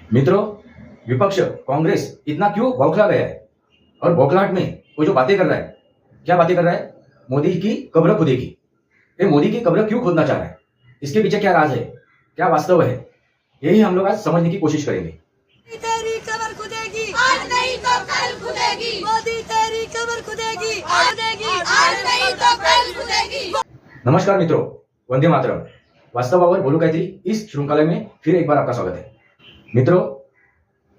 मित्रों, विपक्ष कांग्रेस इतना क्यों बौखला गया है और बौखलाहट में वो जो बातें कर रहा है, क्या बातें कर रहा है? मोदी की कब्र खुदेगी। ये मोदी की कब्र क्यों खोदना चाह रहा है? इसके पीछे क्या राज है, क्या वास्तव है, यही हम लोग आज समझने की कोशिश करेंगे। तेरी कब्र खुदेगी, आज नहीं तो कल खुदेगी। मोदी तेरी कब्र खुदेगी, आज नहीं तो कल खुदेगी। नमस्कार मित्रों, वंदे मातरम। वास्तवावर बोलू काहीतरी इस श्रृंखला में फिर एक बार आपका स्वागत है। मित्रों,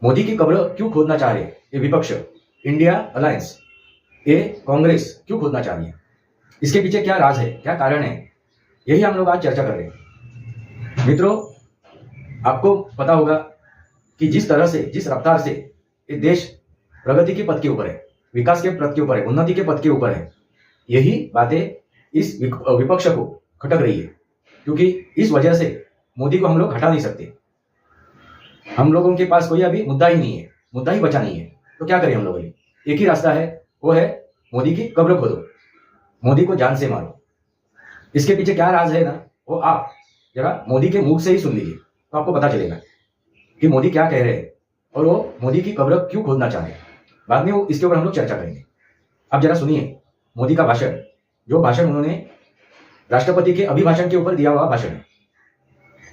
मोदी की कब्र क्यों खोदना चाह रहे ये विपक्ष, इंडिया अलायंस, ये कांग्रेस क्यों खोदना चाह रही है? इसके पीछे क्या राज है, क्या कारण है, यही हम लोग आज चर्चा कर रहे हैं। मित्रों, आपको पता होगा कि जिस तरह से, जिस रफ्तार से ये देश प्रगति के पथ के ऊपर है, विकास के पथ के ऊपर है, उन्नति के पथ के ऊपर है, यही बातें इस विपक्ष को खटक रही है। क्योंकि इस वजह से मोदी को हम लोग हटा नहीं सकते। हम लोगों के पास कोई अभी मुद्दा ही नहीं है, मुद्दा ही बचा नहीं है। तो क्या करें हम लोग? एक ही रास्ता है, वो है मोदी की कब्र खोदो, मोदी को जान से मारो। इसके पीछे क्या राज है ना, वो आप जरा मोदी के मुंह से ही सुन लीजिए तो आपको पता चलेगा कि मोदी क्या कह रहे हैं और वो मोदी की कब्र क्यों खोदना चाह रहे हैं। बाद में वो इसके ऊपर हम लोग चर्चा करेंगे। अब जरा सुनिए मोदी का भाषण, जो भाषण उन्होंने राष्ट्रपति के अभिभाषण के ऊपर दिया हुआ भाषण है,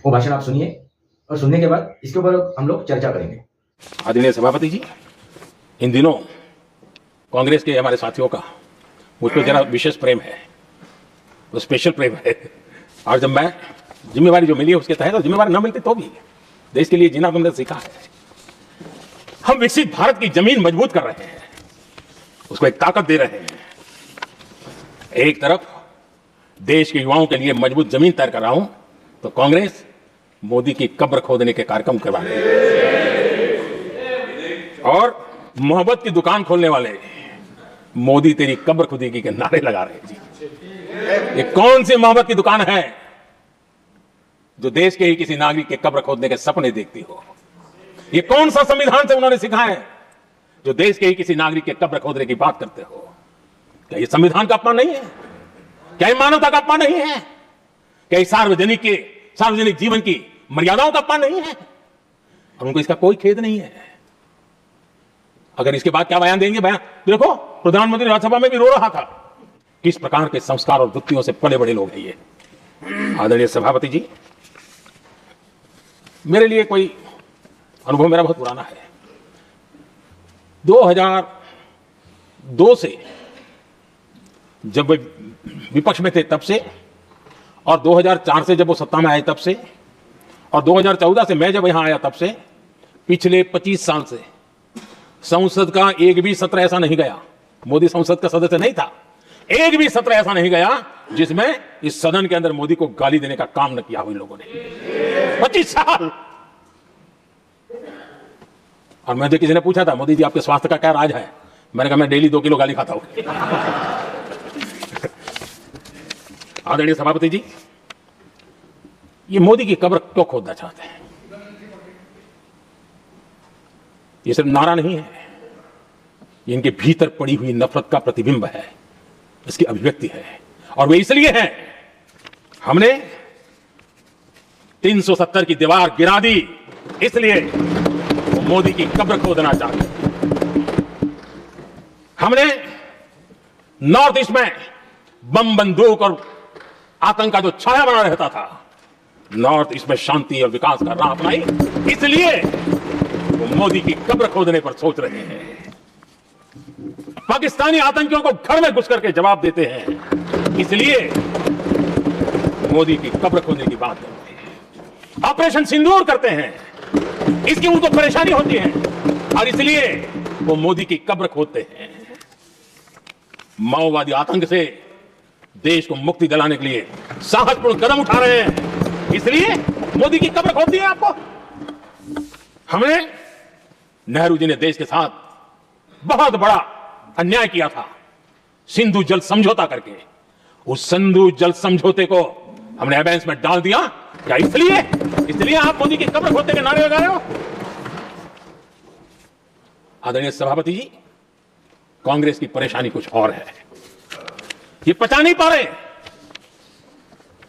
वो भाषण आप सुनिए और सुनने के बाद इसके ऊपर हम लोग चर्चा करेंगे। आदरणीय सभापति जी, इन दिनों कांग्रेस के हमारे साथियों का मुझ पर जरा विशेष प्रेम है, वो स्पेशल प्रेम है। और जब मैं जिम्मेवारी जो मिली है उसके तहत, और जिम्मेवारी न मिलती तो भी देश के लिए जीना तुमने सीखा है। हम विकसित भारत की जमीन मजबूत कर रहे हैं, उसको एक ताकत दे रहे हैं। एक तरफ देश के युवाओं के लिए मजबूत जमीन तैयार कर रहा हूं, तो कांग्रेस मोदी की कब्र खोदने के कार्यक्रम करवा रही है। और मोहब्बत की दुकान खोलने वाले मोदी तेरी कब्र खुदेगी के नारे लगा रहे हैं जी। ये कौन सी मोहब्बत की दुकान है जो देश के ही किसी नागरिक के कब्र खोदने के सपने देखती हो? ये कौन सा संविधान से उन्होंने सीखा है जो देश के ही किसी नागरिक के कब्र खोदने की बात करते हो? क्या ये संविधान का अपमान नहीं है? क्या ये मानवता का अपमान नहीं है? क्या ये सार्वजनिक जीवन की मर्यादाओं का अपमान नहीं है? और उनको इसका कोई खेद नहीं है। अगर इसके बाद क्या बयान देंगे? बयान देखो, प्रधानमंत्री राज्यसभा में भी रो रहा था। किस प्रकार के संस्कार और वृत्तियों से पले बड़े लोग हैं ये। आदरणीय सभापति जी, मेरे लिए कोई अनुभव मेरा बहुत पुराना है। 2002 से जब वे विपक्ष में थे तब से, और 2004 से जब वो सत्ता में आए तब से, और 2014 से मैं जब यहां आया तब से, पिछले 25 साल से संसद का एक भी सत्र ऐसा नहीं गया, मोदी संसद का सदस्य नहीं था, एक भी सत्र ऐसा नहीं गया जिसमें इस सदन के अंदर मोदी को गाली देने का काम न किया हो इन लोगों ने। 25 साल। और मुझे किसी ने पूछा था, मोदी जी आपके स्वास्थ्य का क्या राज है? मैंने कहा मैं डेली 2 किलो गाली खाता हूं। आदरणीय सभापति जी, ये मोदी की कब्र क्यों खोदना चाहते हैं? ये सिर्फ नारा नहीं है, ये इनके भीतर पड़ी हुई नफरत का प्रतिबिंब है, इसकी अभिव्यक्ति है। और वे इसलिए है, हमने 370 की दीवार गिरा दी, इसलिए वो मोदी की कब्र खोदना चाहते हैं। हमने नॉर्थ ईस्ट में बम, बंदूक और आतंक का जो छाया बना रहता था, नॉर्थ ईस्ट में शांति और विकास का राह अपनाई, इसलिए वो मोदी की कब्र खोदने पर सोच रहे हैं। पाकिस्तानी आतंकियों को घर में घुस करके जवाब देते हैं, इसलिए मोदी की कब्र खोदने की बात करते हैं। ऑपरेशन सिंदूर करते हैं, इसकी उनको परेशानी होती है और इसलिए वो मोदी की कब्र खोदते हैं। माओवादी आतंक से देश को मुक्ति दिलाने के लिए साहसपूर्ण कदम उठा रहे हैं, इसलिए मोदी की कब्र खोद दी है आपको। हमने, नेहरू जी ने देश के साथ बहुत बड़ा अन्याय किया था, सिंधु जल समझौता करके। उस सिंधु जल समझौते को हमने एबेंस में डाल दिया। क्या इसलिए आप मोदी की कब्र खोदने के नारे लगा रहे हो? आदरणीय सभापति जी, कांग्रेस की परेशानी कुछ और है। ये पचा नहीं पा रहे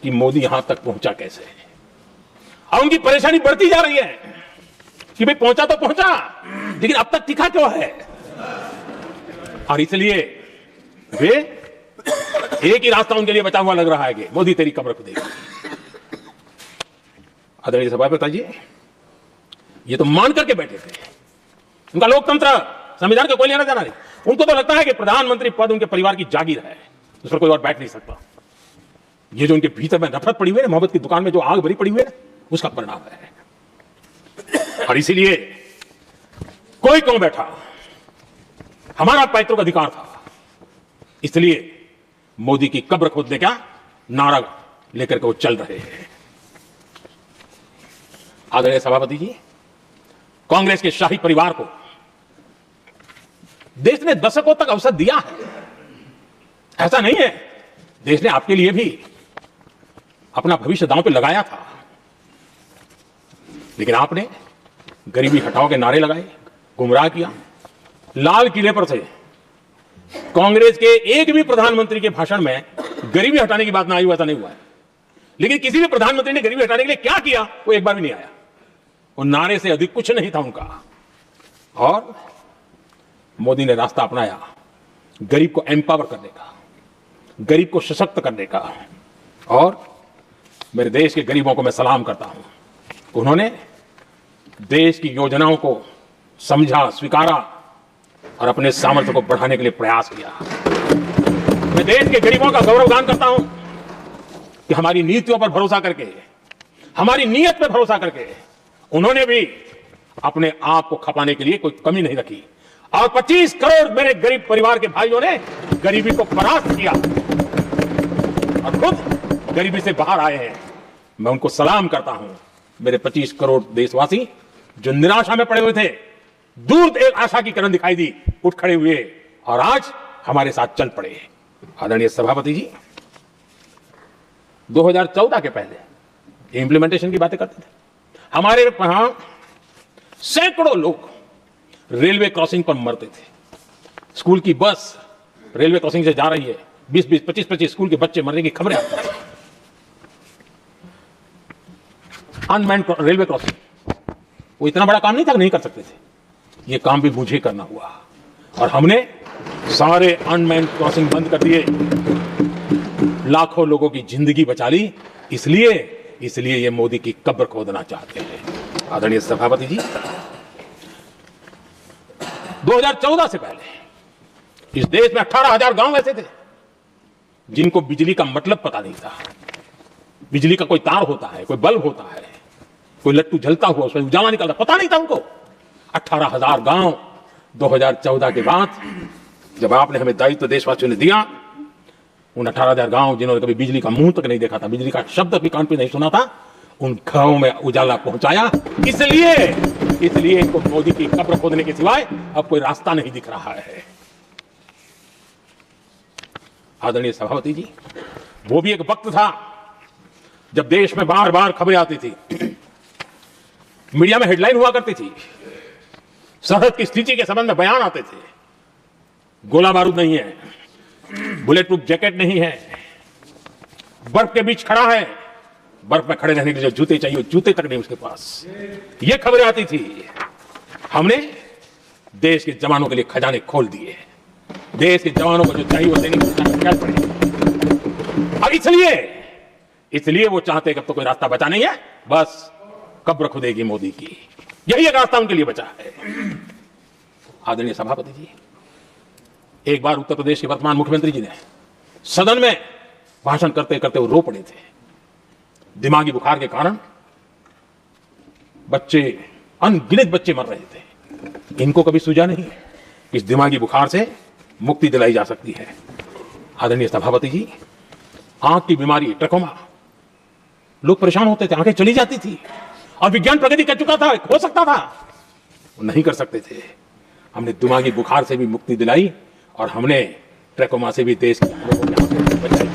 कि मोदी यहां तक पहुंचा कैसे, और उनकी परेशानी बढ़ती जा रही है। कि भाई पहुंचा तो पहुंचा, लेकिन अब तक टिका क्यों है। और इसलिए वे एक ही रास्ता उनके लिए बचा हुआ लग रहा है कि मोदी तेरी कब्र खुदेगी। आदरणीय सभापति जी, ये तो मान करके बैठे थे। उनका लोकतंत्र, संविधान का कोई लेना देना नहीं। उनको तो लगता है कि प्रधानमंत्री पद उनके परिवार की जागीर है, उस पर कोई और बैठ नहीं सकता। ये जो उनके भीतर में नफरत पड़ी हुई है, मोहब्बत की दुकान में जो आग भरी पड़ी हुई है, उसका परिणाम है। और इसीलिए कोई क्यों बैठा, हमारा पैतृक अधिकार था, इसलिए मोदी की कब्र खोदने का नारा लेकर के वो चल रहे हैं। आदरणीय सभापति जी, कांग्रेस के शाही परिवार को देश ने दशकों तक अवसर दिया है। ऐसा नहीं है, देश ने आपके लिए भी अपना भविष्य दांव पे लगाया था, लेकिन आपने गरीबी हटाओ के नारे लगाए, गुमराह किया। लाल किले पर से कांग्रेस के एक भी प्रधानमंत्री के भाषण में गरीबी हटाने की बात ना आई हो, ऐसा नहीं हुआ है। लेकिन किसी भी प्रधानमंत्री ने गरीबी हटाने के लिए क्या किया, वो एक बार भी नहीं आया। वो नारे से अधिक कुछ नहीं था उनका। और मोदी ने रास्ता अपनाया गरीब को एम्पावर करने का, गरीब को सशक्त करने का। और मेरे देश के गरीबों को मैं सलाम करता हूं, उन्होंने देश की योजनाओं को समझा, स्वीकारा और अपने सामर्थ्य को बढ़ाने के लिए प्रयास किया। मैं देश के गरीबों का गौरवगान करता हूं कि हमारी नीतियों पर भरोसा करके, हमारी नीयत पर भरोसा करके उन्होंने भी अपने आप को खपाने के लिए कोई कमी नहीं रखी। और 25 करोड़ मेरे गरीब परिवार के भाइयों ने गरीबी को परास्त किया और खुद गरीबी से बाहर आए हैं। मैं उनको सलाम करता हूं। मेरे 25 करोड़ देशवासी जो निराशा में पड़े हुए थे, दूर एक आशा की किरण दिखाई दी, उठ खड़े हुए और आज हमारे साथ चल पड़े। आदरणीय सभापति जी, 2014 के पहले इंप्लीमेंटेशन की बातें करते थे। हमारे यहां सैकड़ों लोग रेलवे क्रॉसिंग पर मरते थे। स्कूल की बस रेलवे क्रॉसिंग से जा रही है, 20-20, 25-25 स्कूल के बच्चे मरने की खबरें आती थी। अनमैन्ड रेलवे क्रॉसिंग, वो इतना बड़ा काम नहीं था कि नहीं कर सकते थे। ये काम भी मुझे करना हुआ और हमने सारे अनमैन्ड क्रॉसिंग बंद कर दिए, लाखों लोगों की जिंदगी बचा ली। इसलिए ये मोदी की कब्र खोदना चाहते हैं। आदरणीय सभापति जी, 2014 से पहले इस देश में 18,000 गांव ऐसे थे जिनको बिजली का मतलब पता नहीं था। बिजली का कोई तार होता है, कोई बल्ब होता है, कोई लट्टू जलता हुआ उसमें उजाला निकलता, पता नहीं था उनको। 18,000 गांव 2014 के बाद जब आपने हमें दायित्व देशवासियों ने दिया, उन 18,000 गांव जिन्होंने कभी बिजली का मुंह तक नहीं देखा था, बिजली का शब्द भी कान पे नहीं सुना था, उन घरों में उजाला पहुंचाया। इसलिए इनको मोदी की कब्र खोदने के सिवाय अब कोई रास्ता नहीं दिख रहा है। आदरणीय सभापति जी, वो भी एक वक्त था जब देश में बार बार खबरें आती थी, मीडिया में हेडलाइन हुआ करती थी, सरहद की स्थिति के संबंध में बयान आते थे। गोला बारूद नहीं है, बुलेट प्रूफ जैकेट नहीं है, बर्फ के बीच खड़ा है, बर्फ में खड़े रहने के लिए जो जूते चाहिए जूते तक नहीं उसके पास, ये खबरें आती थी। हमने देश के जवानों के लिए खजाने खोल दिए, देश के जवानों को जो चाहिए वो देने की क्या पड़ेगी। और इसलिए वो चाहते कि अब तो कोई रास्ता बचा नहीं है, बस कब्र खुदेगी मोदी की, यही एक रास्ता उनके लिए बचा है। आदरणीय सभापति जी, एक बार उत्तर प्रदेश के वर्तमान मुख्यमंत्री जी ने सदन में भाषण करते करते वो रो पड़े थे। दिमागी बुखार के कारण बच्चे, अनगिनत बच्चे मर रहे थे। इनको कभी सूझा नहीं इस दिमागी बुखार से मुक्ति दिलाई जा सकती है। आदरणीय सभापति जी, आंख की बीमारी ट्रकोमा, लोग परेशान होते थे, आंखें चली जाती थी और विज्ञान प्रगति कर चुका था, हो सकता था, वो नहीं कर सकते थे। हमने दिमागी बुखार से भी मुक्ति दिलाई और हमने ट्रकोमा से भी देश के लोगों की आंखें बचाई।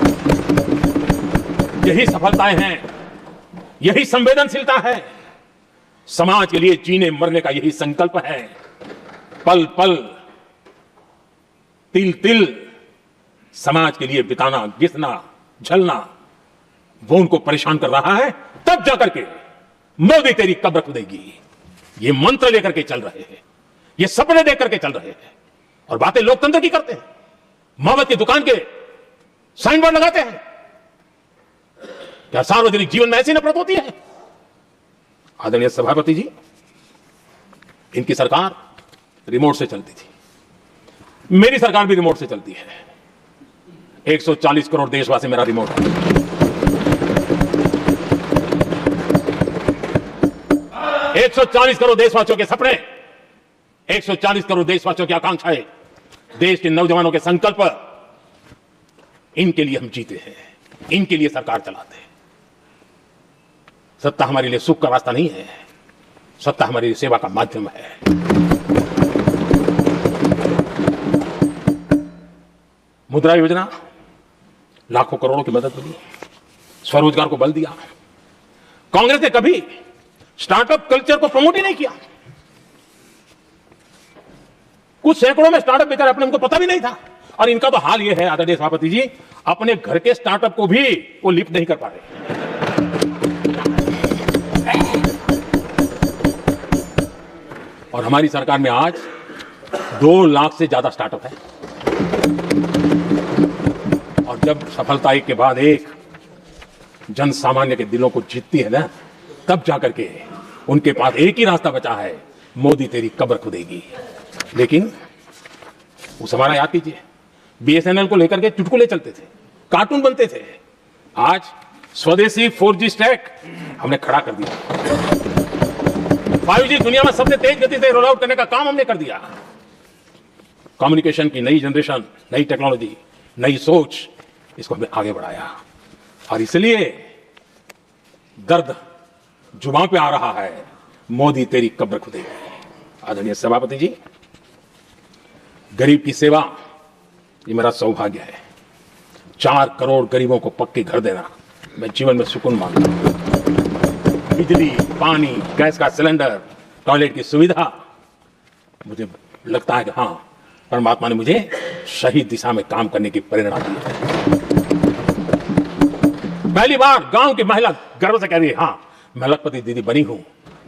यही सफलताएं हैं, यही संवेदनशीलता है, समाज के लिए जीने मरने का यही संकल्प है। पल पल, तिल तिल समाज के लिए बिताना, घिसना, झलना, वो उनको परेशान कर रहा है। तब जाकर के मोदी तेरी कब्र खुदेगी, ये मंत्र लेकर के चल रहे हैं, ये सपने देख करके चल रहे हैं और बातें लोकतंत्र की करते हैं। मोहब्बत की दुकान के साइन बोर्ड लगाते हैं। क्या सार्वजनिक जीवन में ऐसी नफरत होती है? आदरणीय सभापति जी, इनकी सरकार रिमोट से चलती थी, मेरी सरकार भी रिमोट से चलती है। 140 करोड़ देशवासी मेरा रिमोट है। 140 करोड़ देशवासियों के सपने, 140 करोड़ देशवासियों की आकांक्षाएं, देश के नौजवानों के संकल्प, इनके लिए हम जीते हैं, इनके लिए सरकार चलाते हैं। सत्ता हमारे लिए सुख का रास्ता नहीं है, सत्ता हमारे लिए सेवा का माध्यम है। मुद्रा योजना, लाखों करोड़ों की मदद मिली, स्वरोजगार को बल दिया। कांग्रेस ने कभी स्टार्टअप कल्चर को प्रमोट ही नहीं किया। कुछ सैकड़ों में स्टार्टअप बेचारे अपने उनको पता भी नहीं था। और इनका तो हाल यह है आदरणीय सभापति जी, अपने घर के स्टार्टअप को भी वो लिफ्ट नहीं कर पा रहे। और हमारी सरकार में आज 2 लाख से ज्यादा स्टार्टअप है। और जब सफलता एक के बाद एक जन सामान्य के दिलों को जीतती है ना, तब जाकर के उनके पास एक ही रास्ता बचा है, मोदी तेरी कब्र खुदेगी। लेकिन उस हमारा याद कीजिए, बीएसएनएल को लेकर के चुटकुले चलते थे, कार्टून बनते थे। आज स्वदेशी 4G स्टैक हमने खड़ा कर दिया। 5G दुनिया में सबसे तेज गति से रोल आउट करने का काम हमने कर दिया। कम्युनिकेशन की नई जनरेशन, नई टेक्नोलॉजी, नई सोच, इसको हमने आगे बढ़ाया। और इसलिए दर्द जुबान पे आ रहा है, मोदी तेरी कब्र खुदेगी। आदरणीय सभापति जी, गरीब की सेवा ये मेरा सौभाग्य है। 4 करोड़ गरीबों को पक्के घर देना मैं जीवन में सुकून मानता हूं। बिजली, पानी, गैस का सिलेंडर, टॉयलेट की सुविधा, मुझे लगता है कि हाँ, परमात्मा ने मुझे सही दिशा में काम करने की प्रेरणा दी है। पहली बार गांव की महिला गर्व से कह रही है, हाँ मैं लखपति दीदी बनी हूं।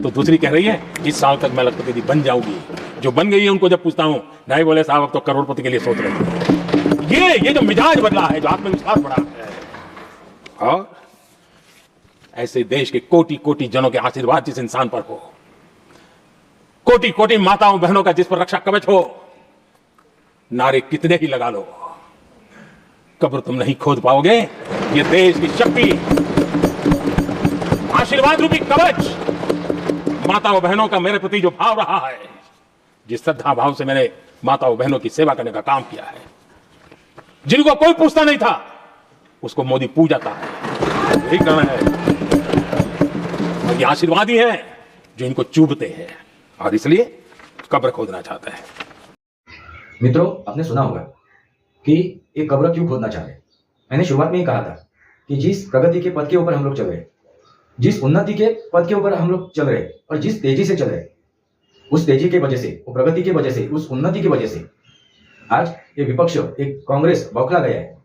तो दूसरी कह रही है, इस साल तक मैं लखपति दीदी बन जाऊंगी। जो बन गई है उनको जब पूछता हूं, नहीं बोले साहब अब तो करोड़पति के लिए सोच रहे हैं। ये जो मिजाज बदला है, जो आत्मविश्वास बढ़ा है, और ऐसे देश के कोटि कोटि जनों के आशीर्वाद जिस इंसान पर हो, कोटि कोटि माताओं बहनों का जिस पर रक्षा कवच हो, नारे कितने ही लगा लो, कब्र तुम नहीं खोद पाओगे। ये देश की शक्ति, आशीर्वाद रूपी कवच, माताओं बहनों का मेरे प्रति जो भाव रहा है, जिस श्रद्धा भाव से मैंने माताओं बहनों की सेवा करने का काम किया है, जिनको कोई पूछता नहीं था उसको मोदी पूजाता है, यही करना है। और ये आशीर्वाद ही है जो इनको चूबते हैं और इसलिए कब्र खोदना चाहते हैं। मित्रों, आपने सुना होगा कि ये कब्र क्यों खोदना चाह रहे। मैंने शुरुआत में ही कहा था कि जिस प्रगति के पथ के ऊपर हम लोग चल रहे, जिस उन्नति के पथ के ऊपर हम लोग चल रहे और जिस तेजी से चल रहे, उस तेजी के वजह से, वो प्रगति की वजह से, उस उन्नति की वजह से आज ये विपक्ष, एक कांग्रेस बौखला गया है।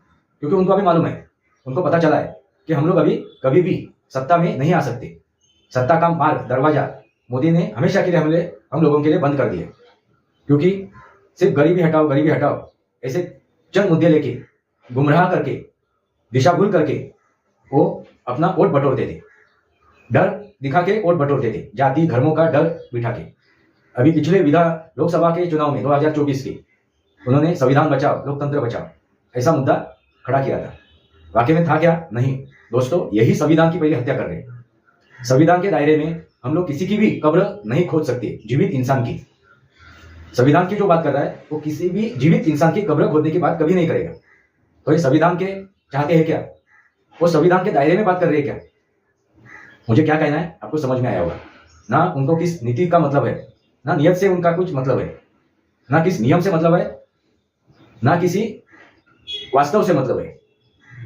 क्योंकि उनको अभी मालूम है, उनको पता चला है कि हम लोग अभी कभी भी सत्ता में नहीं आ सकते। सत्ता का मार्ग, दरवाजा मोदी ने हमेशा के लिए हम लोगों के लिए बंद कर दिया। क्योंकि सिर्फ गरीबी हटाओ ऐसे चंद मुद्दे लेके, गुमराह करके, दिशा भूल करके वो अपना वोट बटोरते थे, डर दिखा के वोट बटोरते थे, जाति धर्मों का डर बिठा के। अभी पिछले लोकसभा के चुनाव में 2024 के, उन्होंने संविधान बचाओ, लोकतंत्र बचाओ ऐसा मुद्दा खड़ा किया था। वाकई में था क्या? नहीं दोस्तों, यही संविधान की पहले हत्या कर रहे हैं। संविधान के दायरे में हम लोग किसी की भी कब्र नहीं खोद सकते, जीवित इंसान की। संविधान की जो बात कर रहा है वो किसी भी जीवित इंसान की कब्र खोदने की बात कभी नहीं करेगा। तो ये संविधान के चाहते हैं क्या? वो संविधान के दायरे में बात कर रहे हैं क्या? मुझे क्या कहना है आपको समझ में आया होगा ना। उनको किस नीति का मतलब है, ना नियत से उनका कुछ मतलब है, ना किस नियम से मतलब है, ना किसी वास्तव से मतलब है।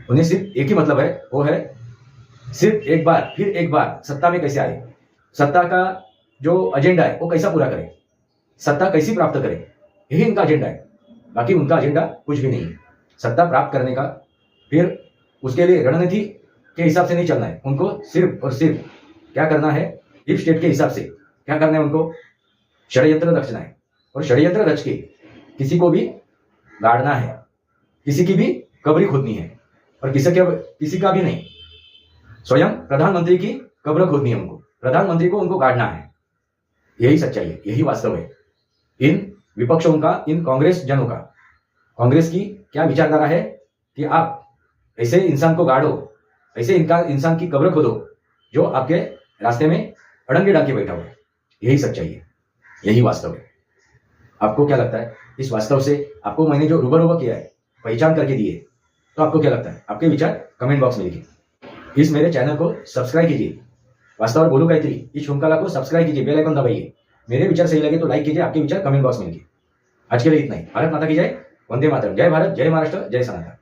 उन्हें सिर्फ एक ही मतलब है, वो है सिर्फ एक बार फिर एक बार सत्ता में कैसे आए, सत्ता का जो एजेंडा है वो कैसा पूरा करे, सत्ता कैसी प्राप्त करे, यही इनका एजेंडा है। बाकी उनका एजेंडा कुछ भी नहीं है सत्ता प्राप्त करने का। फिर उसके लिए रणनीति के हिसाब से नहीं चलना है, उनको सिर्फ और सिर्फ क्या करना है, डीप स्टेट के हिसाब से क्या करना है उनको? षड्यंत्र रचना है, और षड्यंत्र रच के किसी को भी गाड़ना है, किसी की भी कब्र खोदनी है, और किसी का भी नहीं, स्वयं प्रधानमंत्री की कब्र खोदनी है उनको, प्रधानमंत्री को उनको गाड़ना है। यही सच्चाई है, यही वास्तव है। इन विपक्षों का, इन कांग्रेस जनों का, कांग्रेस की क्या विचारधारा है कि आप ऐसे इंसान को गाड़ो, ऐसे इंसान की कब्र खोदो जो आपके रास्ते में अड़ंगे डाल के बैठा हुआ है। यही सच्चाई है, यही वास्तव है। आपको क्या लगता है इस वास्तव से? आपको मैंने जो रूबरू किया है, पहचान करके दी है, तो आपको क्या लगता है? आपके विचार कमेंट बॉक्स में लिखिए। इस मेरे चैनल को सब्सक्राइब कीजिए, वास्तव और बोलू काहीतरी इस श्रृंखला को सब्सक्राइब कीजिए, बेल आइकन दबाइए। मेरे विचार सही लगे तो लाइक कीजिए, आपके विचार कमेंट बॉक्स में लिखिए। आज के लिए इतना ही। भारत माता की जय, वंदे मातरम। जय भारत, जय महाराष्ट्र, जय सनातन।